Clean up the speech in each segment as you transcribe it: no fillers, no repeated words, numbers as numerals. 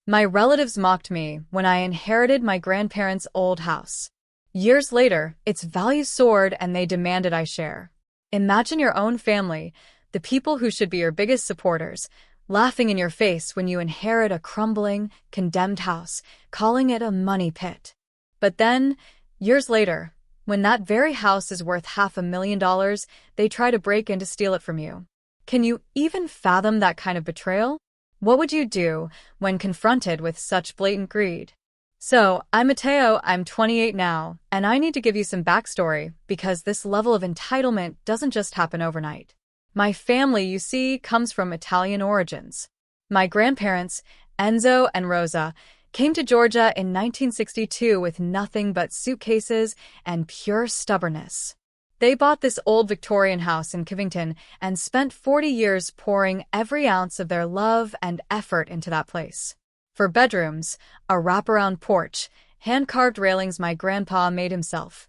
My relatives mocked me when I inherited my grandparents' old house. Years later, its value soared and they demanded I share. Imagine your own family, the people who should be your biggest supporters, laughing in your face when you inherit a crumbling, condemned house, calling it a money pit. But then, years later, when that very house is worth $500,000, they try to break in to steal it from you. Can you even fathom that kind of betrayal? What would you do when confronted with such blatant greed? So, I'm Matteo, I'm 28 now, and I need to give you some backstory because this level of entitlement doesn't just happen overnight. My family, you see, comes from Italian origins. My grandparents, Enzo and Rosa, came to Georgia in 1962 with nothing but suitcases and pure stubbornness. They bought this old Victorian house in Covington and spent 40 years pouring every ounce of their love and effort into that place. For bedrooms, a wraparound porch, hand-carved railings my grandpa made himself.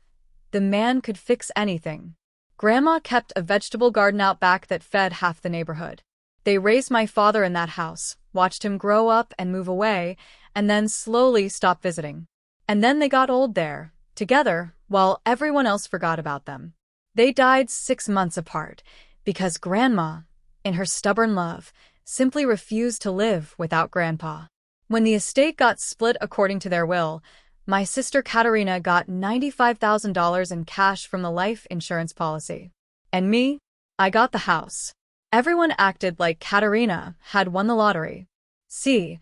The man could fix anything. Grandma kept a vegetable garden out back that fed half the neighborhood. They raised my father in that house, watched him grow up and move away, and then slowly stop visiting. And then they got old there, together, while everyone else forgot about them. They died 6 months apart, because Grandma, in her stubborn love, simply refused to live without Grandpa. When the estate got split according to their will, my sister Katerina got $95,000 in cash from the life insurance policy. And me? I got the house. Everyone acted like Katerina had won the lottery. See,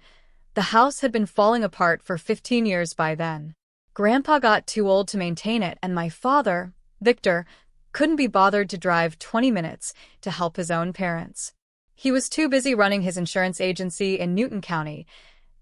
the house had been falling apart for 15 years by then. Grandpa got too old to maintain it, and my father, Victor, couldn't be bothered to drive 20 minutes to help his own parents. He was too busy running his insurance agency in Newton County,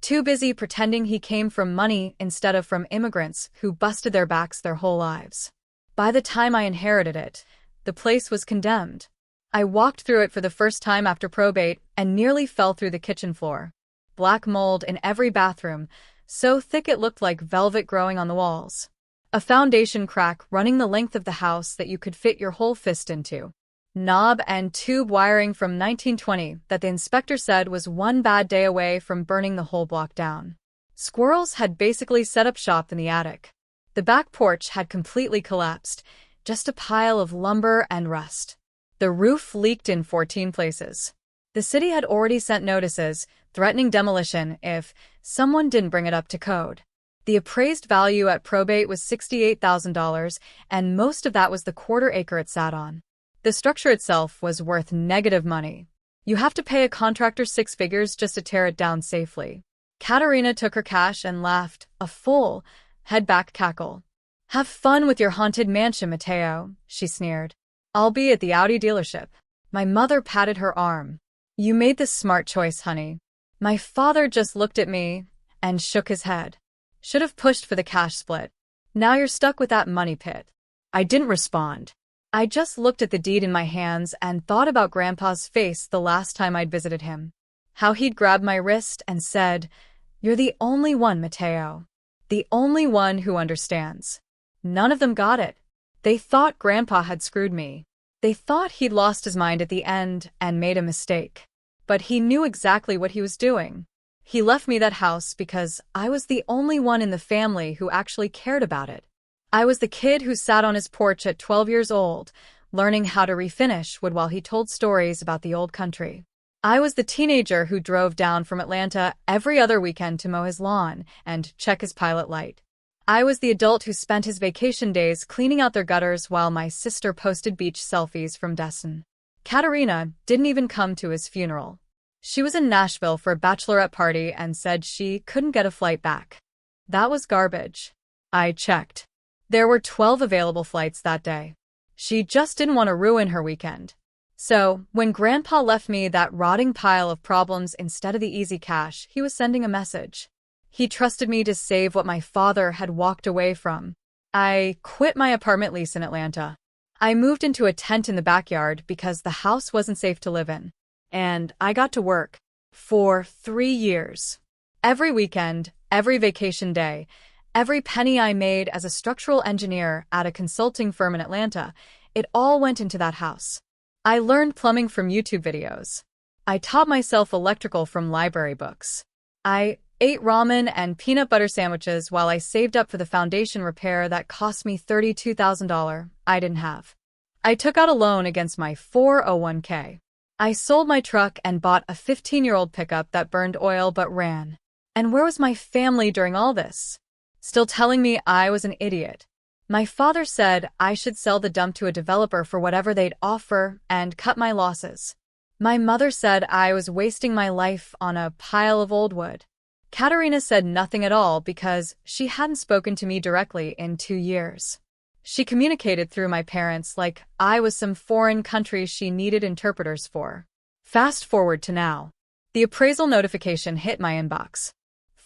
too busy pretending he came from money instead of from immigrants who busted their backs their whole lives. By the time I inherited it, the place was condemned. I walked through it for the first time after probate and nearly fell through the kitchen floor. Black mold in every bathroom, so thick it looked like velvet growing on the walls. A foundation crack running the length of the house that you could fit your whole fist into. Knob and tube wiring from 1920 that the inspector said was one bad day away from burning the whole block down. Squirrels had basically set up shop in the attic. The back porch had completely collapsed, just a pile of lumber and rust. The roof leaked in 14 places. The city had already sent notices threatening demolition if someone didn't bring it up to code. The appraised value at probate was $68,000, and most of that was the quarter acre it sat on. The structure itself was worth negative money. You have to pay a contractor 6 figures just to tear it down safely. Katerina took her cash and laughed, a full, head-back cackle. "Have fun with your haunted mansion, Matteo," she sneered. "I'll be at the Audi dealership." My mother patted her arm. "You made the smart choice, honey." My father just looked at me and shook his head. "Should have pushed for the cash split. Now you're stuck with that money pit." I didn't respond. I just looked at the deed in my hands and thought about Grandpa's face the last time I'd visited him. How he'd grabbed my wrist and said, "You're the only one, Matteo. The only one who understands." None of them got it. They thought Grandpa had screwed me. They thought he'd lost his mind at the end and made a mistake. But he knew exactly what he was doing. He left me that house because I was the only one in the family who actually cared about it. I was the kid who sat on his porch at 12 years old, learning how to refinish wood while he told stories about the old country. I was the teenager who drove down from Atlanta every other weekend to mow his lawn and check his pilot light. I was the adult who spent his vacation days cleaning out their gutters while my sister posted beach selfies from Destin. Katerina didn't even come to his funeral. She was in Nashville for a bachelorette party and said she couldn't get a flight back. That was garbage. I checked. There were 12 available flights that day. She just didn't want to ruin her weekend. So, when Grandpa left me that rotting pile of problems instead of the easy cash, he was sending a message. He trusted me to save what my father had walked away from. I quit my apartment lease in Atlanta. I moved into a tent in the backyard because the house wasn't safe to live in. And I got to work. For 3 years. Every weekend, every vacation day, every penny I made as a structural engineer at a consulting firm in Atlanta, it all went into that house. I learned plumbing from YouTube videos. I taught myself electrical from library books. I ate ramen and peanut butter sandwiches while I saved up for the foundation repair that cost me $32,000 I didn't have. I took out a loan against my 401k. I sold my truck and bought a 15-year-old pickup that burned oil but ran. And where was my family during all this? Still telling me I was an idiot. My father said I should sell the dump to a developer for whatever they'd offer and cut my losses. My mother said I was wasting my life on a pile of old wood. Katerina said nothing at all because she hadn't spoken to me directly in 2 years. She communicated through my parents like I was some foreign country she needed interpreters for. Fast forward to now. The appraisal notification hit my inbox.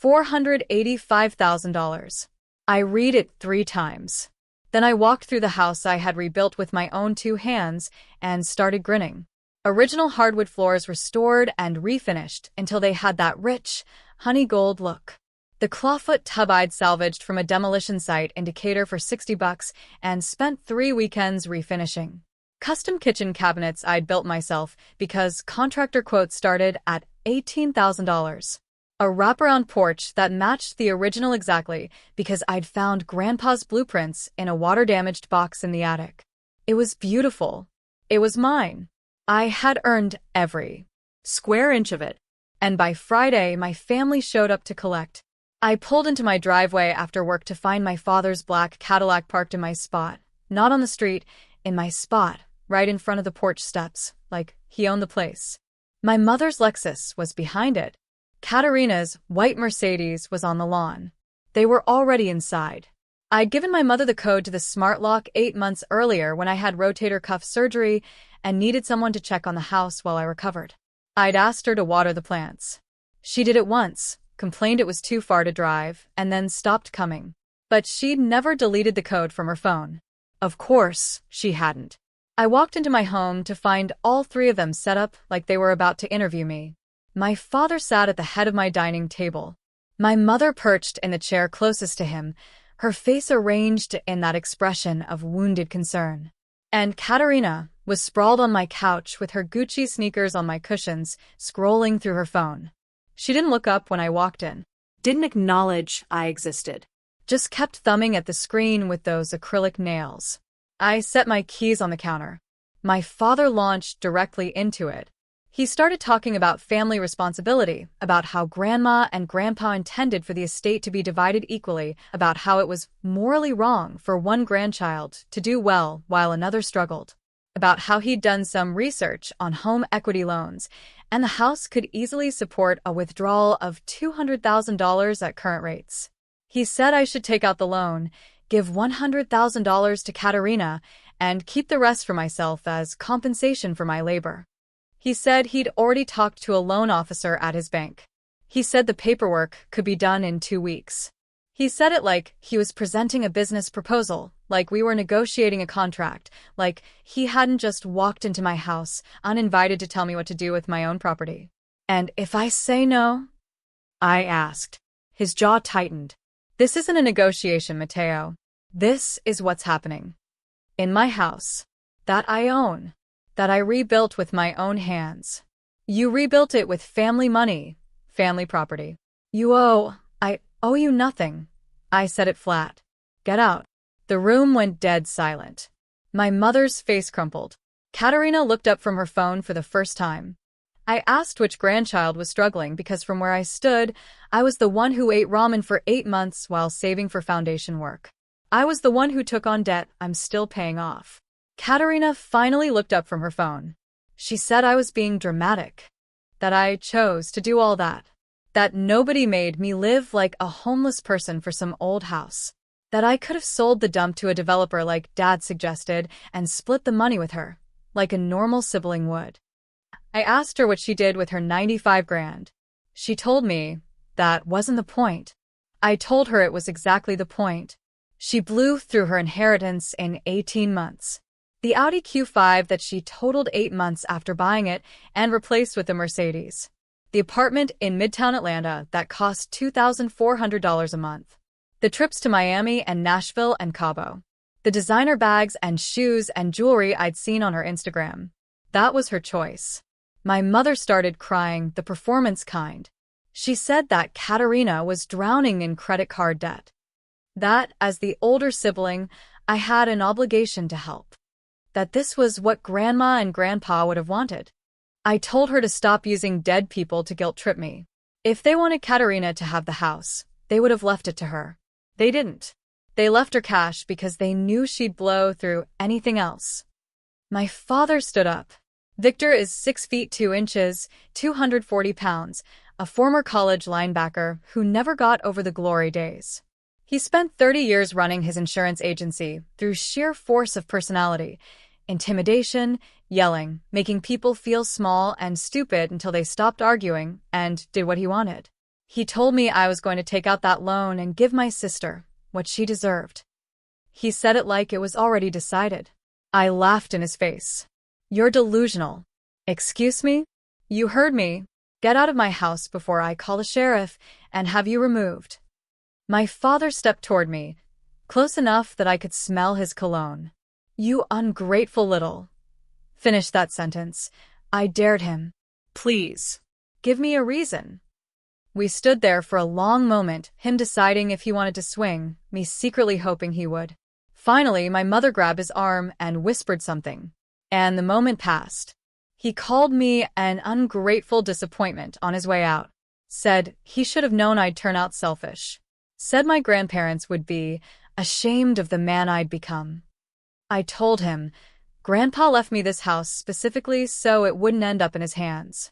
$485,000. I read it 3 times. Then I walked through the house I had rebuilt with my own 2 hands and started grinning. Original hardwood floors restored and refinished until they had that rich, honey gold look. The clawfoot tub I'd salvaged from a demolition site in Decatur for $60 and spent 3 weekends refinishing. Custom kitchen cabinets I'd built myself because contractor quotes started at $18,000. A wraparound porch that matched the original exactly because I'd found Grandpa's blueprints in a water-damaged box in the attic. It was beautiful. It was mine. I had earned every square inch of it. And by Friday, my family showed up to collect. I pulled into my driveway after work to find my father's black Cadillac parked in my spot. Not on the street, in my spot, right in front of the porch steps, like he owned the place. My mother's Lexus was behind it. Katerina's white Mercedes was on the lawn. They were already inside. I'd given my mother the code to the smart lock 8 months earlier when I had rotator cuff surgery and needed someone to check on the house while I recovered. I'd asked her to water the plants. She did it once, complained it was too far to drive, and then stopped coming. But she'd never deleted the code from her phone. Of course, she hadn't. I walked into my home to find all 3 of them set up like they were about to interview me. My father sat at the head of my dining table. My mother perched in the chair closest to him, her face arranged in that expression of wounded concern. And Katerina was sprawled on my couch with her Gucci sneakers on my cushions, scrolling through her phone. She didn't look up when I walked in. Didn't acknowledge I existed. Just kept thumbing at the screen with those acrylic nails. I set my keys on the counter. My father launched directly into it. He started talking about family responsibility, about how Grandma and Grandpa intended for the estate to be divided equally, about how it was morally wrong for one grandchild to do well while another struggled, about how he'd done some research on home equity loans, and the house could easily support a withdrawal of $200,000 at current rates. He said I should take out the loan, give $100,000 to Katerina, and keep the rest for myself as compensation for my labor. He said he'd already talked to a loan officer at his bank. He said the paperwork could be done in 2 weeks. He said it like he was presenting a business proposal, like we were negotiating a contract, like he hadn't just walked into my house, uninvited to tell me what to do with my own property. And if I say no? I asked. His jaw tightened. This isn't a negotiation, Mateo. This is what's happening. In my house. That I own. That I rebuilt with my own hands. You rebuilt it with family money, family property. I owe you nothing. I said it flat. Get out. The room went dead silent. My mother's face crumpled. Katerina looked up from her phone for the first time. I asked which grandchild was struggling because from where I stood, I was the one who ate ramen for 8 months while saving for foundation work. I was the one who took on debt I'm still paying off. Katerina finally looked up from her phone. She said I was being dramatic. That I chose to do all that. That nobody made me live like a homeless person for some old house. That I could have sold the dump to a developer like Dad suggested and split the money with her, like a normal sibling would. I asked her what she did with her 95 grand. She told me that wasn't the point. I told her it was exactly the point. She blew through her inheritance in 18 months. The Audi Q5 that she totaled 8 months after buying it and replaced with a Mercedes. The apartment in Midtown Atlanta that cost $2,400 a month. The trips to Miami and Nashville and Cabo. The designer bags and shoes and jewelry I'd seen on her Instagram. That was her choice. My mother started crying, the performance kind. She said that Katerina was drowning in credit card debt. That, as the older sibling, I had an obligation to help. That this was what Grandma and Grandpa would have wanted. I told her to stop using dead people to guilt-trip me. If they wanted Katerina to have the house, they would have left it to her. They didn't. They left her cash because they knew she'd blow through anything else. My father stood up. Victor is 6 feet 2 inches, 240 pounds, a former college linebacker who never got over the glory days. He spent 30 years running his insurance agency through sheer force of personality, intimidation, yelling, making people feel small and stupid until they stopped arguing and did what he wanted. He told me I was going to take out that loan and give my sister what she deserved. He said it like it was already decided. I laughed in his face. You're delusional. Excuse me? You heard me. Get out of my house before I call the sheriff and have you removed. My father stepped toward me, close enough that I could smell his cologne. You ungrateful little. Finish that sentence. I dared him. Please. Give me a reason. We stood there for a long moment, him deciding if he wanted to swing, me secretly hoping he would. Finally, my mother grabbed his arm and whispered something. And the moment passed. He called me an ungrateful disappointment on his way out. Said he should have known I'd turn out selfish. Said my grandparents would be ashamed of the man I'd become. I told him, Grandpa left me this house specifically so it wouldn't end up in his hands.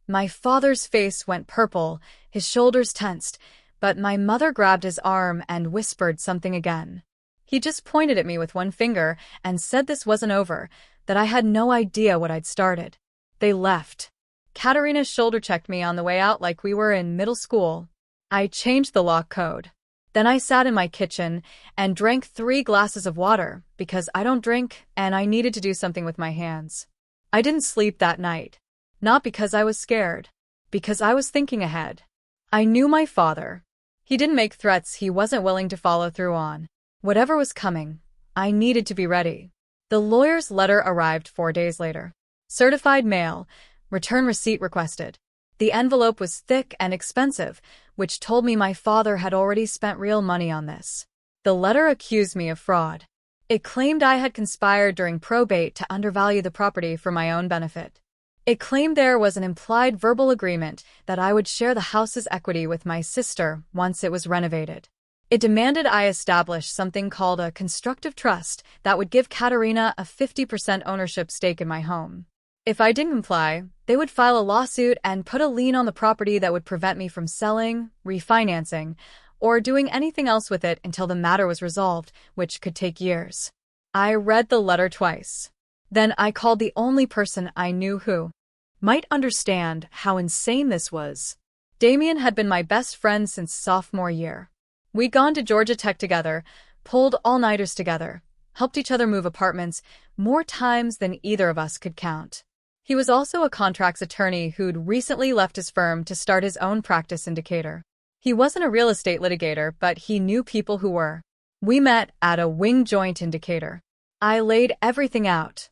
My father's face went purple, his shoulders tensed, but my mother grabbed his arm and whispered something again. He just pointed at me with one finger and said this wasn't over, that I had no idea what I'd started. They left. Katerina shoulder-checked me on the way out like we were in middle school. I changed the lock code. Then I sat in my kitchen and drank 3 glasses of water because I don't drink and I needed to do something with my hands. I didn't sleep that night. Not because I was scared. Because I was thinking ahead. I knew my father. He didn't make threats he wasn't willing to follow through on. Whatever was coming, I needed to be ready. The lawyer's letter arrived 4 days later. Certified mail, return receipt requested. The envelope was thick and expensive, which told me my father had already spent real money on this. The letter accused me of fraud. It claimed I had conspired during probate to undervalue the property for my own benefit. It claimed there was an implied verbal agreement that I would share the house's equity with my sister once it was renovated. It demanded I establish something called a constructive trust that would give Katerina a 50% ownership stake in my home. If I didn't comply, they would file a lawsuit and put a lien on the property that would prevent me from selling, refinancing, or doing anything else with it until the matter was resolved, which could take years. I read the letter twice. Then I called the only person I knew who might understand how insane this was. Damien had been my best friend since sophomore year. We'd gone to Georgia Tech together, pulled all-nighters together, helped each other move apartments more times than either of us could count. He was also a contracts attorney who'd recently left his firm to start his own practice in Decatur. He wasn't a real estate litigator, but he knew people who were. We met at a wing joint in Decatur. I laid everything out.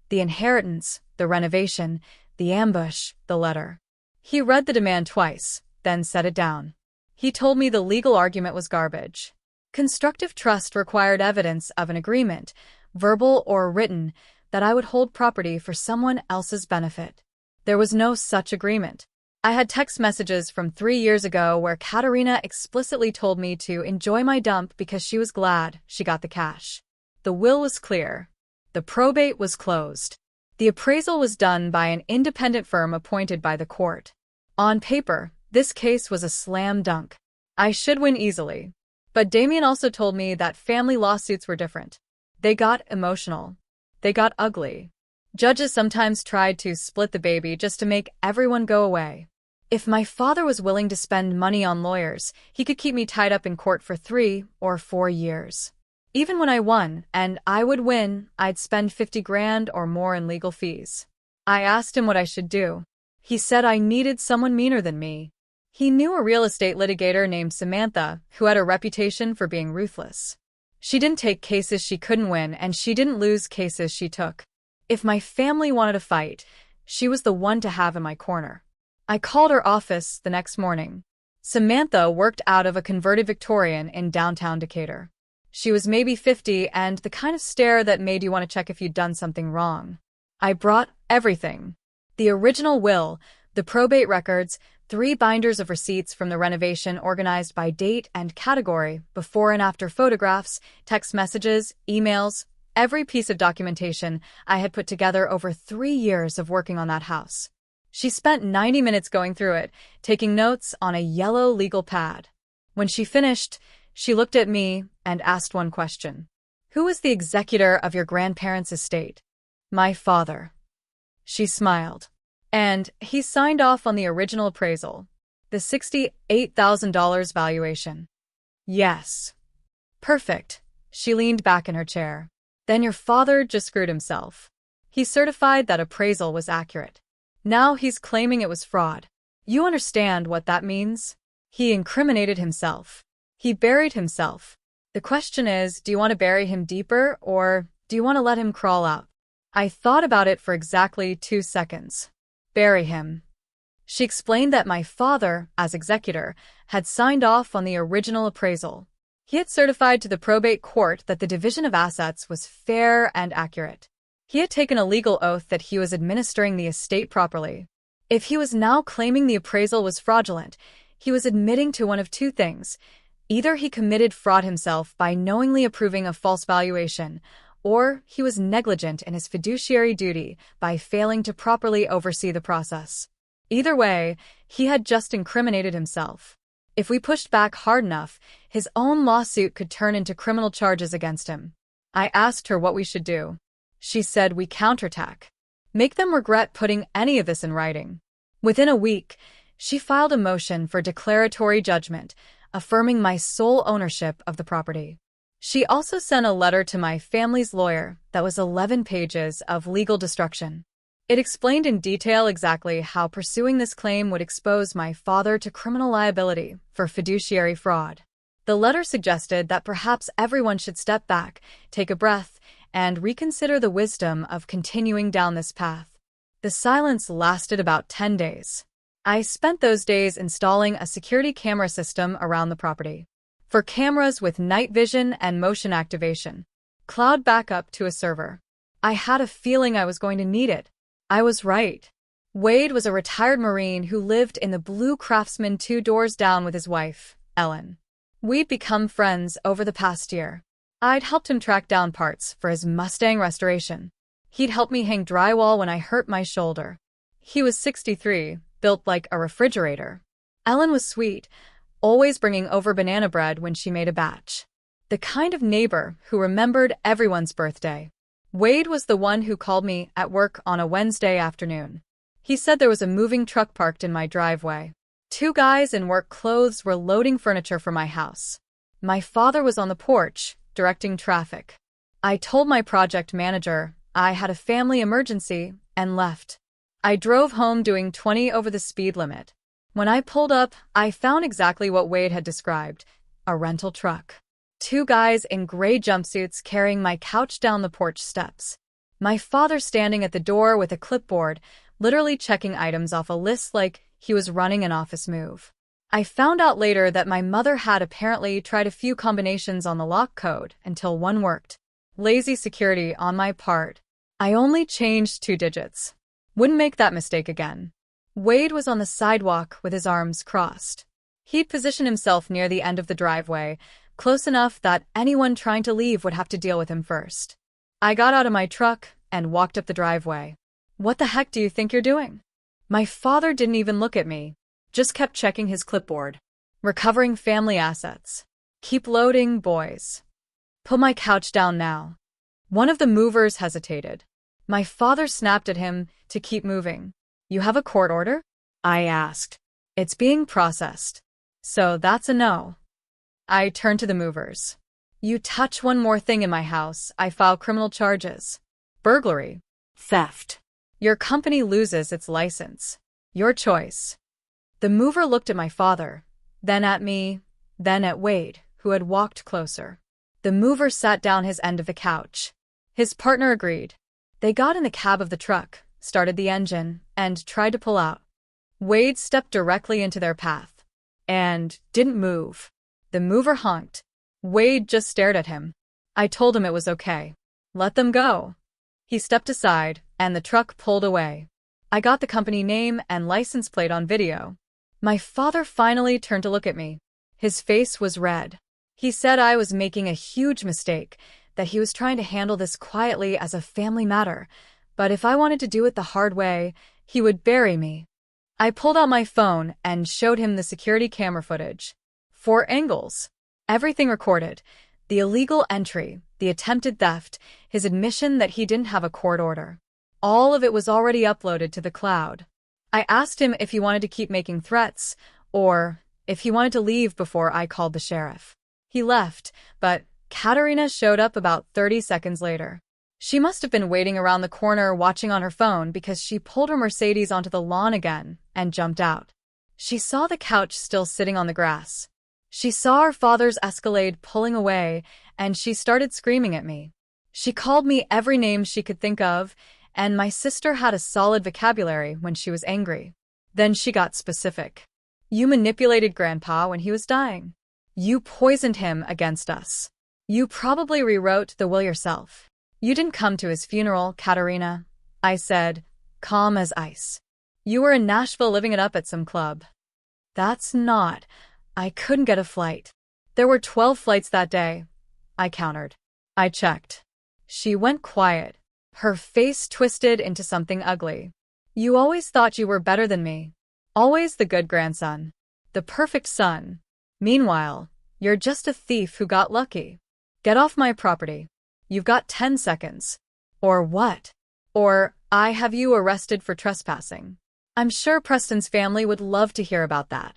The inheritance, the renovation, the ambush, the letter. He read the demand twice, then set it down. He told me the legal argument was garbage. Constructive trust required evidence of an agreement, verbal or written, that I would hold property for someone else's benefit. There was no such agreement. I had text messages from 3 years ago where Katerina explicitly told me to enjoy my dump because she was glad she got the cash. The will was clear. The probate was closed. The appraisal was done by an independent firm appointed by the court. On paper, this case was a slam dunk. I should win easily. But Damien also told me that family lawsuits were different. They got emotional. They got ugly. Judges sometimes tried to split the baby just to make everyone go away. If my father was willing to spend money on lawyers, he could keep me tied up in court for 3 or 4 years. Even when I won, and I would win, I'd spend 50 grand or more in legal fees. I asked him what I should do. He said I needed someone meaner than me. He knew a real estate litigator named Samantha, who had a reputation for being ruthless. She didn't take cases she couldn't win, and she didn't lose cases she took. If my family wanted a fight, she was the one to have in my corner. I called her office the next morning. Samantha worked out of a converted Victorian in downtown Decatur. She was maybe 50 and the kind of stare that made you want to check if you'd done something wrong. I brought everything. The original will, the probate records, 3 binders of receipts from the renovation organized by date and category, before and after photographs, text messages, emails, every piece of documentation I had put together over 3 years of working on that house. She spent 90 minutes going through it, taking notes on a yellow legal pad. When she finished, she looked at me and asked one question. Who was the executor of your grandparents' estate? My father. She smiled. And he signed off on the original appraisal, the $68,000 valuation. Yes. Perfect. She leaned back in her chair. Then your father just screwed himself. He certified that appraisal was accurate. Now he's claiming it was fraud. You understand what that means? He incriminated himself. He buried himself. The question is, do you want to bury him deeper or do you want to let him crawl up? I thought about it for exactly 2 seconds. Bury him. She explained that my father, as executor, had signed off on the original appraisal. He had certified to the probate court that the division of assets was fair and accurate. He had taken a legal oath that he was administering the estate properly. If he was now claiming the appraisal was fraudulent, he was admitting to one of 2 things. Either he committed fraud himself by knowingly approving a false valuation, or he was negligent in his fiduciary duty by failing to properly oversee the process. Either way, he had just incriminated himself. If we pushed back hard enough, his own lawsuit could turn into criminal charges against him. I asked her what we should do. She said we counterattack. Make them regret putting any of this in writing. Within a week, she filed a motion for declaratory judgment, affirming my sole ownership of the property. She also sent a letter to my family's lawyer that was 11 pages of legal destruction. It explained in detail exactly how pursuing this claim would expose my father to criminal liability for fiduciary fraud. The letter suggested that perhaps everyone should step back, take a breath, and reconsider the wisdom of continuing down this path. The silence lasted about 10 days. I spent those days installing a security camera system around the property. For cameras with night vision and motion activation, cloud backup to a server. I had a feeling I was going to need it. I was right. Wade was a retired Marine who lived in the Blue Craftsman 2 doors down with his wife, Ellen. We'd become friends over the past year. I'd helped him track down parts for his Mustang restoration. He'd helped me hang drywall when I hurt my shoulder. He was 63, built like a refrigerator. Ellen was sweet, always bringing over banana bread when she made a batch. The kind of neighbor who remembered everyone's birthday. Wade was the one who called me at work on a Wednesday afternoon. He said there was a moving truck parked in my driveway. 2 guys in work clothes were loading furniture for my house. My father was on the porch, directing traffic. I told my project manager I had a family emergency and left. I drove home doing 20 over the speed limit. When I pulled up, I found exactly what Wade had described, a rental truck. 2 guys in gray jumpsuits carrying my couch down the porch steps. My father standing at the door with a clipboard, literally checking items off a list like he was running an office move. I found out later that my mother had apparently tried a few combinations on the lock code until one worked. Lazy security on my part. I only changed 2 digits. Wouldn't make that mistake again. Wade was on the sidewalk with his arms crossed. He'd positioned himself near the end of the driveway, close enough that anyone trying to leave would have to deal with him first. I got out of my truck and walked up the driveway. What the heck do you think you're doing? My father didn't even look at me, just kept checking his clipboard. Recovering family assets. Keep loading, boys. Put my couch down now. One of the movers hesitated. My father snapped at him to keep moving. You have a court order? I asked. It's being processed. So that's a no. I turned to the movers. You touch one more thing in my house, I file criminal charges. Burglary. Theft. Your company loses its license. Your choice. The mover looked at my father, then at me, then at Wade, who had walked closer. The mover sat down his end of the couch. His partner agreed. They got in the cab of the truck, started the engine, and tried to pull out. Wade stepped directly into their path and didn't move. The mover honked. Wade just stared at him. I told him it was okay. Let them go. He stepped aside, and the truck pulled away. I got the company name and license plate on video. My father finally turned to look at me. His face was red. He said I was making a huge mistake, that he was trying to handle this quietly as a family matter, but if I wanted to do it the hard way, he would bury me. I pulled out my phone and showed him the security camera footage. 4 angles. Everything recorded. The illegal entry, the attempted theft, his admission that he didn't have a court order. All of it was already uploaded to the cloud. I asked him if he wanted to keep making threats, or if he wanted to leave before I called the sheriff. He left, but Katerina showed up about 30 seconds later. She must have been waiting around the corner watching on her phone because she pulled her Mercedes onto the lawn again and jumped out. She saw the couch still sitting on the grass. She saw her father's Escalade pulling away, and she started screaming at me. She called me every name she could think of, and my sister had a solid vocabulary when she was angry. Then she got specific. You manipulated Grandpa when he was dying. You poisoned him against us. You probably rewrote the will yourself. You didn't come to his funeral, Katerina, I said, calm as ice. You were in Nashville living it up at some club. That's not. I couldn't get a flight. There were 12 flights that day, I countered. I checked. She went quiet. Her face twisted into something ugly. You always thought you were better than me. Always the good grandson. The perfect son. Meanwhile, you're just a thief who got lucky. Get off my property. You've got 10 seconds. Or what? Or I have you arrested for trespassing. I'm sure Preston's family would love to hear about that.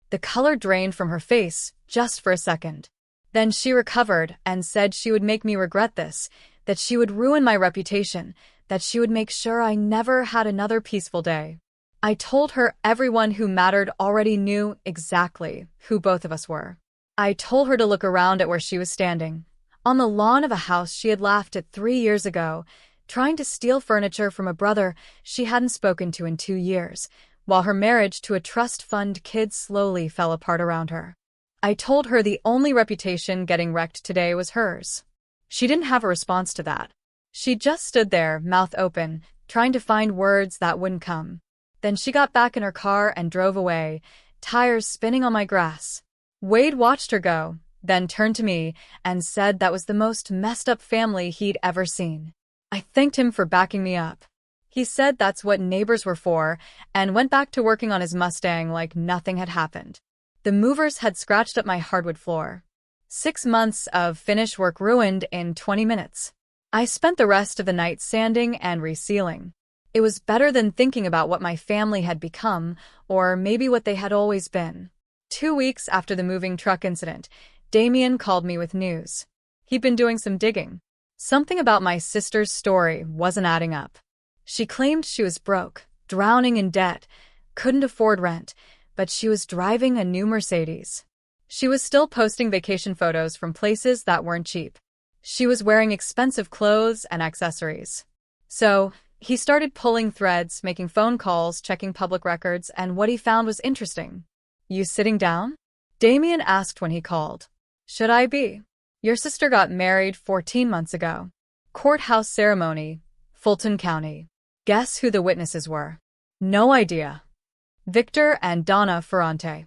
The color drained from her face just for a second. Then she recovered and said she would make me regret this, that she would ruin my reputation, that she would make sure I never had another peaceful day. I told her everyone who mattered already knew exactly who both of us were. I told her to look around at where she was standing, on the lawn of a house she had laughed at 3 years ago, trying to steal furniture from a brother she hadn't spoken to in 2 years, while her marriage to a trust fund kid slowly fell apart around her. I told her the only reputation getting wrecked today was hers. She didn't have a response to that. She just stood there, mouth open, trying to find words that wouldn't come. Then she got back in her car and drove away, tires spinning on my grass. Wade watched her go, then turned to me and said that was the most messed up family he'd ever seen. I thanked him for backing me up. He said that's what neighbors were for, and went back to working on his Mustang like nothing had happened. The movers had scratched up my hardwood floor. 6 months of finish work ruined in 20 minutes. I spent the rest of the night sanding and resealing. It was better than thinking about what my family had become, or maybe what they had always been. 2 weeks after the moving truck incident, Damien called me with news. He'd been doing some digging. Something about my sister's story wasn't adding up. She claimed she was broke, drowning in debt, couldn't afford rent, but she was driving a new Mercedes. She was still posting vacation photos from places that weren't cheap. She was wearing expensive clothes and accessories. So, he started pulling threads, making phone calls, checking public records, and what he found was interesting. You sitting down? Damien asked when he called. Should I be? Your sister got married 14 months ago. Courthouse ceremony, Fulton County. Guess who the witnesses were? No idea. Victor and Donna Ferrante.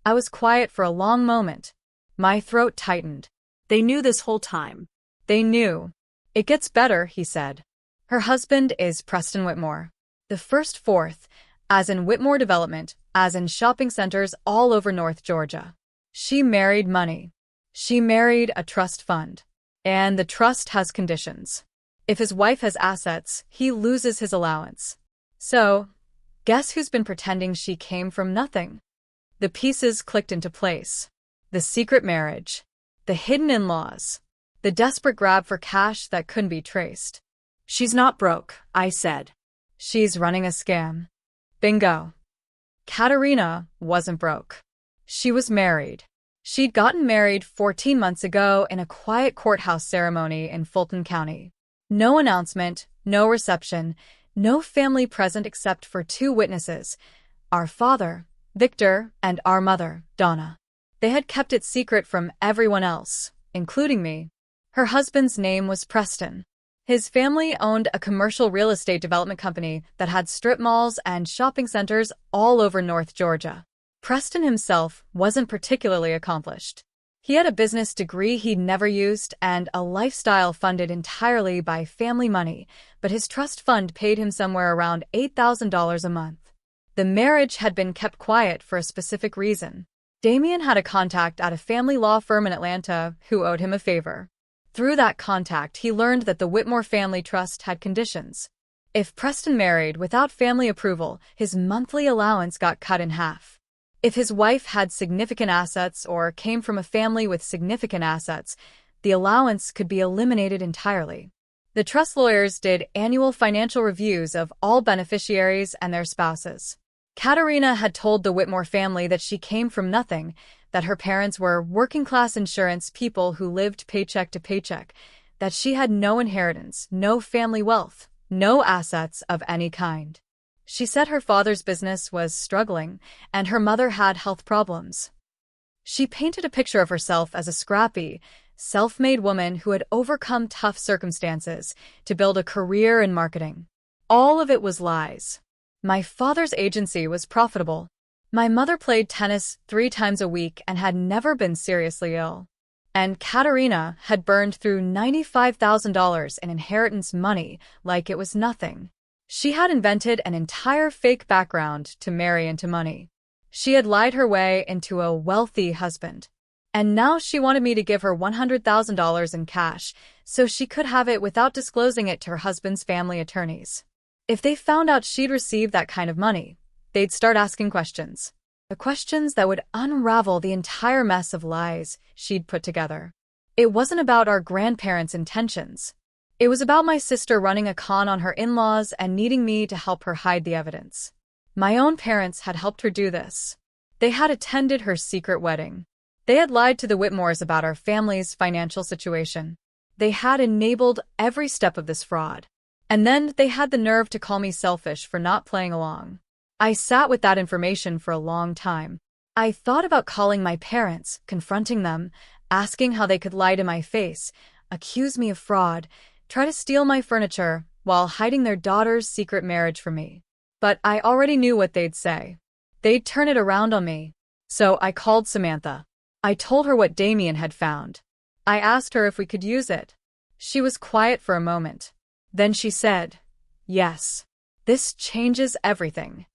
I was quiet for a long moment. My throat tightened. They knew this whole time. They knew. It gets better, he said. Her husband is Preston Whitmore. The first fourth, as in Whitmore Development, as in shopping centers all over North Georgia. She married money. She married a trust fund. And the trust has conditions. If his wife has assets, he loses his allowance. So, guess who's been pretending she came from nothing? The pieces clicked into place. The secret marriage. The hidden in-laws. The desperate grab for cash that couldn't be traced. She's not broke, I said. She's running a scam. Bingo. Katerina wasn't broke. She was married. She'd gotten married 14 months ago in a quiet courthouse ceremony in Fulton County. No announcement, no reception, no family present except for 2 witnesses, our father, Victor, and our mother, Donna. They had kept it secret from everyone else, including me. Her husband's name was Preston. His family owned a commercial real estate development company that had strip malls and shopping centers all over North Georgia. Preston himself wasn't particularly accomplished. He had a business degree he'd never used and a lifestyle funded entirely by family money, but his trust fund paid him somewhere around $8,000 a month. The marriage had been kept quiet for a specific reason. Damien had a contact at a family law firm in Atlanta who owed him a favor. Through that contact, he learned that the Whitmore Family Trust had conditions. If Preston married without family approval, his monthly allowance got cut in half. If his wife had significant assets or came from a family with significant assets, the allowance could be eliminated entirely. The trust lawyers did annual financial reviews of all beneficiaries and their spouses. Katerina had told the Whitmore family that she came from nothing, that her parents were working-class insurance people who lived paycheck to paycheck, that she had no inheritance, no family wealth, no assets of any kind. She said her father's business was struggling, and her mother had health problems. She painted a picture of herself as a scrappy, self-made woman who had overcome tough circumstances to build a career in marketing. All of it was lies. My father's agency was profitable. My mother played tennis 3 times a week and had never been seriously ill. And Katerina had burned through $95,000 in inheritance money like it was nothing. She had invented an entire fake background to marry into money. She had lied her way into a wealthy husband. And now she wanted me to give her $100,000 in cash so she could have it without disclosing it to her husband's family attorneys. If they found out she'd received that kind of money, they'd start asking questions. The questions that would unravel the entire mess of lies she'd put together. It wasn't about our grandparents' intentions. It was about my sister running a con on her in-laws and needing me to help her hide the evidence. My own parents had helped her do this. They had attended her secret wedding. They had lied to the Whitmores about our family's financial situation. They had enabled every step of this fraud. And then they had the nerve to call me selfish for not playing along. I sat with that information for a long time. I thought about calling my parents, confronting them, asking how they could lie to my face, accuse me of fraud, try to steal my furniture while hiding their daughter's secret marriage from me. But I already knew what they'd say. They'd turn it around on me. So I called Samantha. I told her what Damien had found. I asked her if we could use it. She was quiet for a moment. Then she said, "Yes. This changes everything."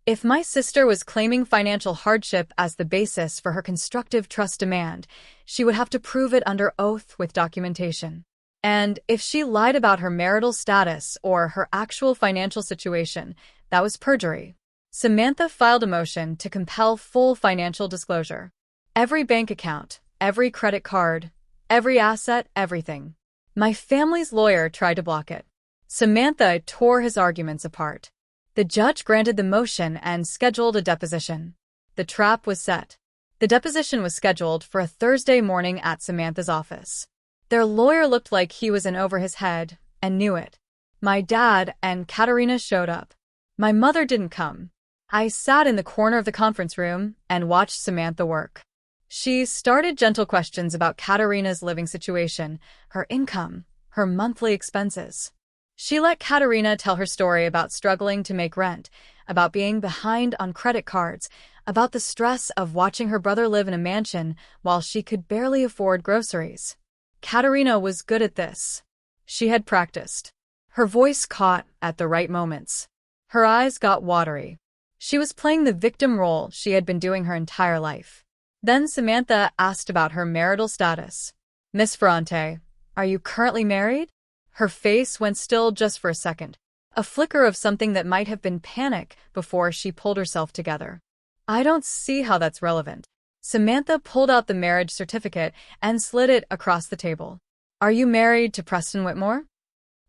If my sister was claiming financial hardship as the basis for her constructive trust demand, she would have to prove it under oath with documentation. And if she lied about her marital status or her actual financial situation, that was perjury. Samantha filed a motion to compel full financial disclosure. Every bank account, every credit card, every asset, everything. My family's lawyer tried to block it. Samantha tore his arguments apart. The judge granted the motion and scheduled a deposition. The trap was set. The deposition was scheduled for a Thursday morning at Samantha's office. Their lawyer looked like he was in over his head and knew it. My dad and Katerina showed up. My mother didn't come. I sat in the corner of the conference room and watched Samantha work. She started gentle questions about Katerina's living situation, her income, her monthly expenses. She let Katerina tell her story about struggling to make rent, about being behind on credit cards, about the stress of watching her brother live in a mansion while she could barely afford groceries. Katerina was good at this. She had practiced. Her voice caught at the right moments. Her eyes got watery. She was playing the victim role she had been doing her entire life. Then Samantha asked about her marital status. "Miss Ferrante, are you currently married?" Her face went still just for a second, a flicker of something that might have been panic before she pulled herself together. "I don't see how that's relevant." Samantha pulled out the marriage certificate and slid it across the table. "Are you married to Preston Whitmore?"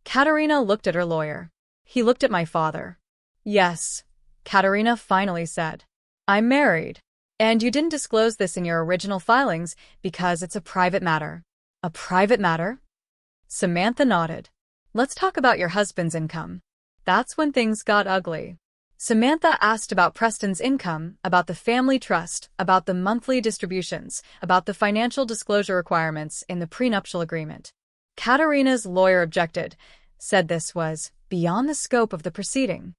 Katerina looked at her lawyer. He looked at my father. "Yes," Katerina finally said. "I'm married. And you didn't disclose this in your original filings because it's a private matter." "A private matter?" Samantha nodded. "Let's talk about your husband's income." That's when things got ugly. Samantha asked about Preston's income, about the family trust, about the monthly distributions, about the financial disclosure requirements in the prenuptial agreement. Katerina's lawyer objected, said this was beyond the scope of the proceeding.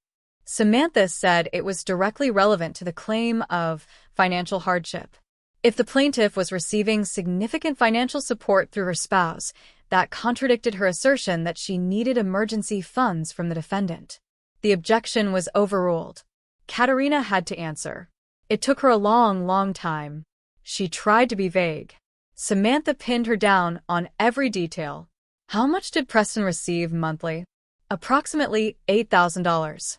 Samantha said it was directly relevant to the claim of financial hardship. If the plaintiff was receiving significant financial support through her spouse, that contradicted her assertion that she needed emergency funds from the defendant. The objection was overruled. Katerina had to answer. It took her a long time. She tried to be vague. Samantha pinned her down on every detail. How much did Preston receive monthly? Approximately $8,000.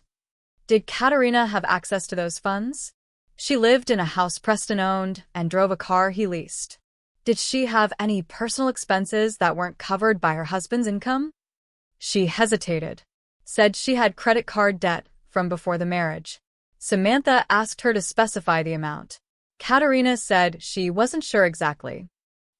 Did Katerina have access to those funds? She lived in a house Preston owned and drove a car he leased. Did she have any personal expenses that weren't covered by her husband's income? She hesitated. Said she had credit card debt from before the marriage. Samantha asked her to specify the amount. Katerina said she wasn't sure exactly.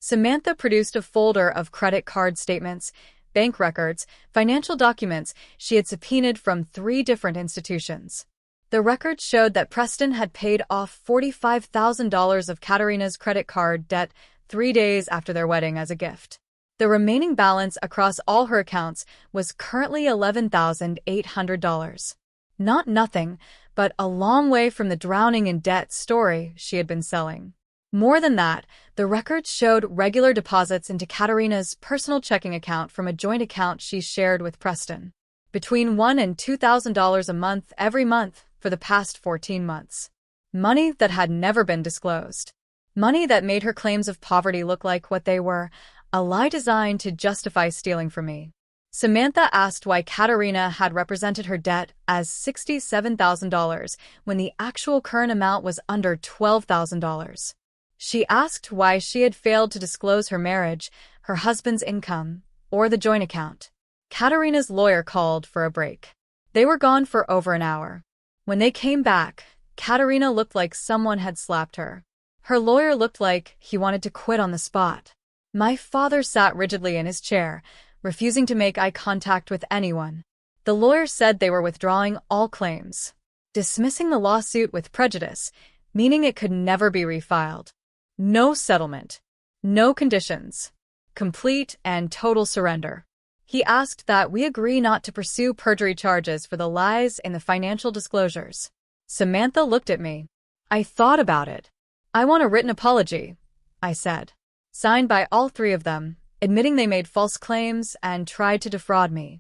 Samantha produced a folder of credit card statements, bank records, financial documents she had subpoenaed from 3 different institutions. The records showed that Preston had paid off $45,000 of Katerina's credit card debt 3 days after their wedding as a gift. The remaining balance across all her accounts was currently $11,800. Not nothing, but a long way from the drowning in debt story she had been selling. More than that, the records showed regular deposits into Katerina's personal checking account from a joint account she shared with Preston. Between $1,000 and $2,000 a month every month for the past 14 months. Money that had never been disclosed. Money that made her claims of poverty look like what they were, a lie designed to justify stealing from me. Samantha asked why Katerina had represented her debt as $67,000 when the actual current amount was under $12,000. She asked why she had failed to disclose her marriage, her husband's income, or the joint account. Katerina's lawyer called for a break. They were gone for over an hour. When they came back, Katerina looked like someone had slapped her. Her lawyer looked like he wanted to quit on the spot. My father sat rigidly in his chair, refusing to make eye contact with anyone. The lawyer said they were withdrawing all claims, dismissing the lawsuit with prejudice, meaning it could never be refiled. No settlement. No conditions. Complete and total surrender. He asked that we agree not to pursue perjury charges for the lies in the financial disclosures. Samantha looked at me. I thought about it. I want a written apology, I said. Signed by all 3 of them, admitting they made false claims and tried to defraud me.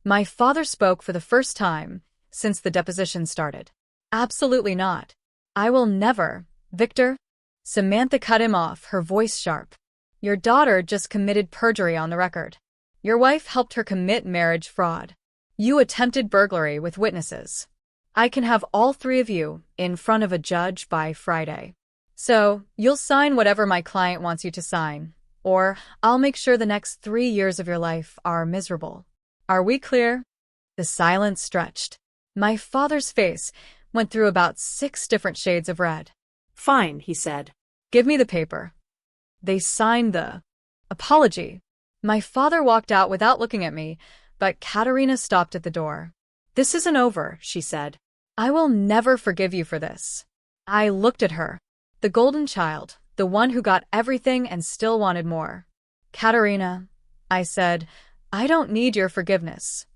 My father spoke for the first time since the deposition started. Absolutely not. I will never, Victor. Samantha cut him off, her voice sharp. Your daughter just committed perjury on the record. Your wife helped her commit marriage fraud. You attempted burglary with witnesses. I can have all 3 of you in front of a judge by Friday. So, you'll sign whatever my client wants you to sign, or I'll make sure the next 3 years of your life are miserable. Are we clear? The silence stretched. My father's face went through about 6 different shades of red. Fine, he said. Give me the paper. They signed the apology. My father walked out without looking at me, but Katerina stopped at the door. This isn't over, she said. I will never forgive you for this. I looked at her. The golden child, the one who got everything and still wanted more. Katerina, I said, I don't need your forgiveness.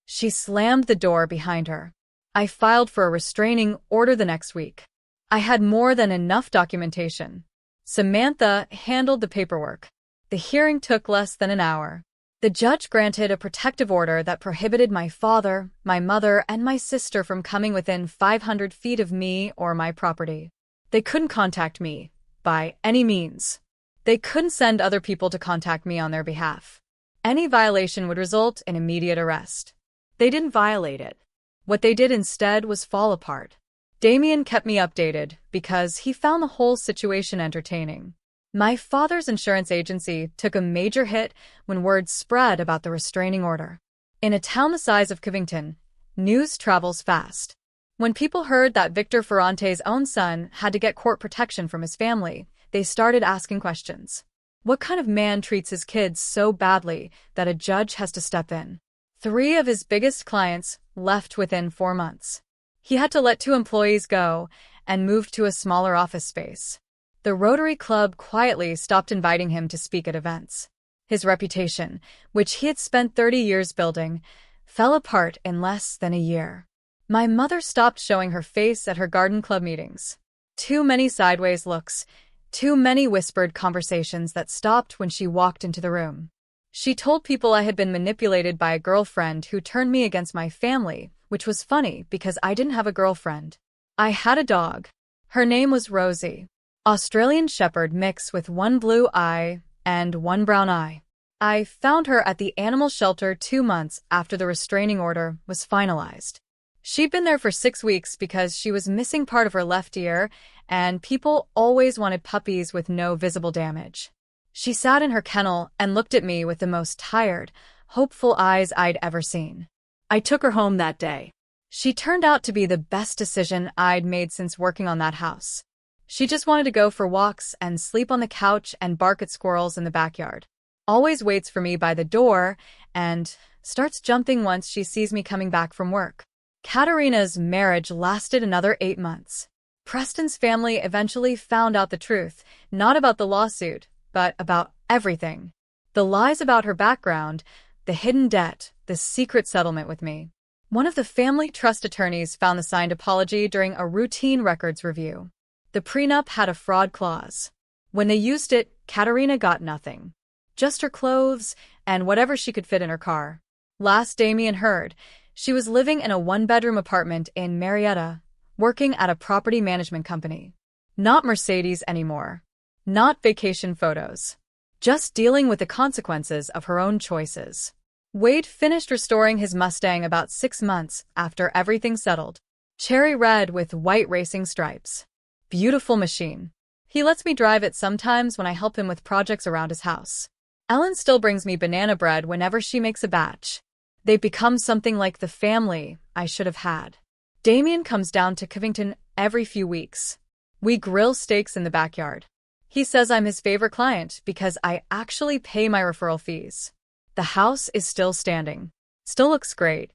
She slammed the door behind her. I filed for a restraining order the next week. I had more than enough documentation. Samantha handled the paperwork. The hearing took less than an hour. The judge granted a protective order that prohibited my father, my mother, and my sister from coming within 500 feet of me or my property. They couldn't contact me, by any means. They couldn't send other people to contact me on their behalf. Any violation would result in immediate arrest. They didn't violate it. What they did instead was fall apart. Damien kept me updated because he found the whole situation entertaining. My father's insurance agency took a major hit when word spread about the restraining order. In a town the size of Covington, news travels fast. When people heard that Victor Ferrante's own son had to get court protection from his family, they started asking questions. What kind of man treats his kids so badly that a judge has to step in? 3 of his biggest clients left within 4 months. He had to let 2 employees go and moved to a smaller office space. The Rotary Club quietly stopped inviting him to speak at events. His reputation, which he had spent 30 years building, fell apart in less than a year. My mother stopped showing her face at her garden club meetings. Too many sideways looks, too many whispered conversations that stopped when she walked into the room. She told people I had been manipulated by a girlfriend who turned me against my family, which was funny because I didn't have a girlfriend. I had a dog. Her name was Rosie. Australian Shepherd mix with one blue eye and one brown eye. I found her at the animal shelter 2 months after the restraining order was finalized. She'd been there for 6 weeks because she was missing part of her left ear, and people always wanted puppies with no visible damage. She sat in her kennel and looked at me with the most tired, hopeful eyes I'd ever seen. I took her home that day. She turned out to be the best decision I'd made since working on that house. She just wanted to go for walks and sleep on the couch and bark at squirrels in the backyard. Always waits for me by the door and starts jumping once she sees me coming back from work. Katerina's marriage lasted another 8 months. Preston's family eventually found out the truth, not about the lawsuit, but about everything. The lies about her background, the hidden debt, the secret settlement with me. One of the family trust attorneys found the signed apology during a routine records review. The prenup had a fraud clause. When they used it, Katerina got nothing. Just her clothes and whatever she could fit in her car. Last Damien heard, she was living in a 1-bedroom apartment in Marietta, working at a property management company. Not Mercedes anymore. Not vacation photos. Just dealing with the consequences of her own choices. Wade finished restoring his Mustang about 6 months after everything settled. Cherry red with white racing stripes. Beautiful machine. He lets me drive it sometimes when I help him with projects around his house. Ellen still brings me banana bread whenever she makes a batch. They've become something like the family I should have had. Damien comes down to Covington every few weeks. We grill steaks in the backyard. He says I'm his favorite client because I actually pay my referral fees. The house is still standing. Still looks great.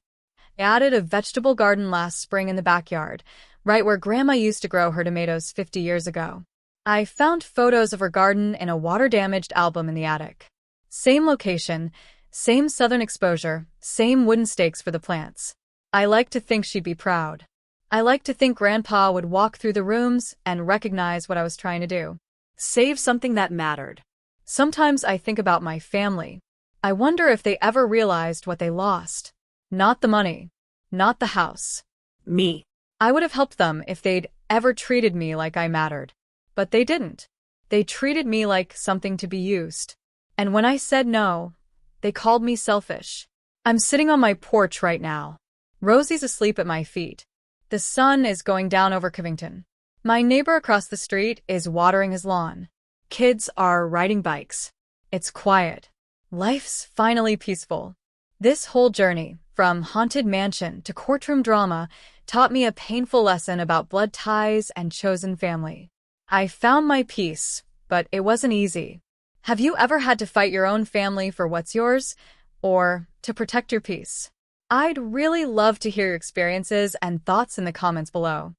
I added a vegetable garden last spring in the backyard, right where Grandma used to grow her tomatoes 50 years ago. I found photos of her garden in a water-damaged album in the attic. Same location, same southern exposure, same wooden stakes for the plants. I like to think she'd be proud. I like to think Grandpa would walk through the rooms and recognize what I was trying to do. Save something that mattered. Sometimes I think about my family. I wonder if they ever realized what they lost. Not the money. Not the house. Me. I would have helped them if they'd ever treated me like I mattered. But they didn't. They treated me like something to be used. And when I said no, they called me selfish. I'm sitting on my porch right now. Rosie's asleep at my feet. The sun is going down over Covington. My neighbor across the street is watering his lawn. Kids are riding bikes. It's quiet. Life's finally peaceful. This whole journey, from haunted mansion to courtroom drama, taught me a painful lesson about blood ties and chosen family. I found my peace, but it wasn't easy. Have you ever had to fight your own family for what's yours, or to protect your peace? I'd really love to hear your experiences and thoughts in the comments below.